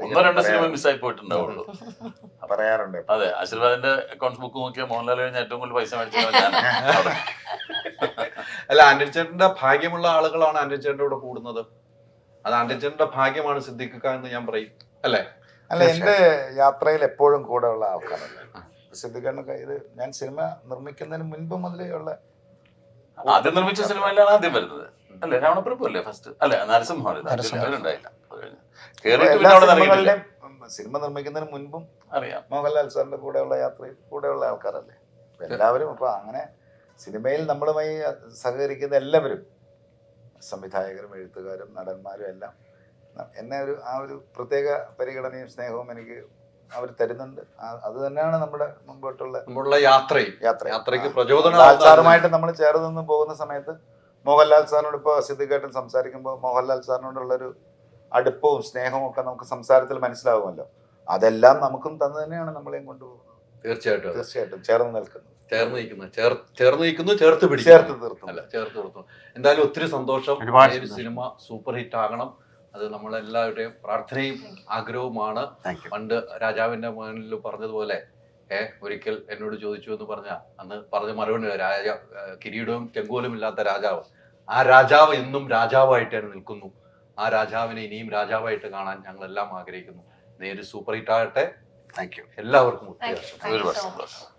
ഒന്നോ രണ്ടോ സിനിമ മിസ്സായി പോയിട്ടുണ്ടാവുള്ളൂ. പറയാറുണ്ട്. അതെ, ആശീർവാദിന്റെ അക്കൗണ്ട്സ് ബുക്ക് നോക്കിയാൽ മോഹൻലാൽ കഴിഞ്ഞ ഏറ്റവും കൂടുതൽ പൈസ മേടിച്ചത് ഞാൻ. അല്ല, ആന്റണി ചേട്ടന്റെ ഭാഗ്യമുള്ള ആളുകളാണ് ആന്റണി ചേട്ടന്റെ കൂടെ കൂടുന്നത്. അത് ആന്റണി ചേട്ടന്റെ ഭാഗ്യമാണ് സിദ്ദിഖ് എന്ന് ഞാൻ പറയും, അല്ലേ? അല്ല, എന്റെ യാത്രയിൽ എപ്പോഴും കൂടെ ഉള്ള ആൾക്കാരല്ല സിദ്ദിഖിനൊക്കെ. ഇത് ഞാൻ സിനിമ നിർമ്മിക്കുന്നതിന് മുൻപ് മുതലേ ഉള്ള. ആദ്യം നിർമ്മിച്ച സിനിമയിലാണ് ആദ്യം വരുന്നത് അല്ലെ? രാവണപ്രഭു അല്ലേ ഫസ്റ്റ്? അല്ലെ, നരസിംഹം അവരുണ്ടായില്ല. സിനിമ നിർമ്മിക്കുന്നതിന് മുൻപും അറിയാം മോഹൻലാൽ സാറിന്റെ കൂടെയുള്ള യാത്രയിൽ കൂടെയുള്ള ആൾക്കാരല്ലേ എല്ലാവരും. അപ്പൊ അങ്ങനെ സിനിമയിൽ നമ്മളുമായി സഹകരിക്കുന്ന എല്ലാവരും, സംവിധായകരും എഴുത്തുകാരും നടന്മാരും എല്ലാം എന്നെ ആ ഒരു പ്രത്യേക പരിഗണനയും സ്നേഹവും എനിക്ക് അവർ തരുന്നുണ്ട്. അത് തന്നെയാണ് നമ്മുടെ മുമ്പോട്ടുള്ള യാത്രയ്ക്ക് പ്രചോദനം. ലാൽ സാറുമായിട്ട് നമ്മൾ ചേർന്ന് നിന്ന് പോകുന്ന സമയത്ത് മോഹൻലാൽ സാറിനോട് ഇപ്പോൾ സിദ്ദിഖേട്ടൻ സംസാരിക്കുമ്പോൾ മോഹൻലാൽ സാറിനോടുള്ളൊരു അടുപ്പവും സ്നേഹവും ഒക്കെ നമുക്ക് സംസാരത്തിൽ മനസ്സിലാവുമല്ലോ. അതെല്ലാം നമുക്കും തന്നു തന്നെയാണ് നമ്മളെയും കൊണ്ടുപോകുന്നത്. തീർച്ചയായിട്ടും ചേർന്ന് നിൽക്കുന്നു, ചേർത്ത് തീർത്തു. എന്തായാലും ഒത്തിരി സന്തോഷം. സിനിമ സൂപ്പർ ഹിറ്റ് ആകണം, അത് നമ്മളെല്ലാവരുടെയും പ്രാർത്ഥനയും ആഗ്രഹവുമാണ്. പണ്ട് രാജാവിന്റെ മുന്നിൽ പറഞ്ഞതുപോലെ ഒരിക്കൽ എന്നോട് ചോദിച്ചു എന്ന് പറഞ്ഞ അന്ന് പറഞ്ഞ മറുപടി, കിരീടവും ചെങ്കോലും ഇല്ലാത്ത രാജാവ്. ആ രാജാവ് ഇന്നും രാജാവായിട്ട് നിൽക്കുന്നു. ആ രാജാവിനെ ഇനിയും രാജാവായിട്ട് കാണാൻ ഞങ്ങളെല്ലാം ആഗ്രഹിക്കുന്നു. നേര് സൂപ്പർ ഹിറ്റ് ആകട്ടെ. Thank you. എല്ലാവർക്കും ഒരുപാട് സന്തോഷം.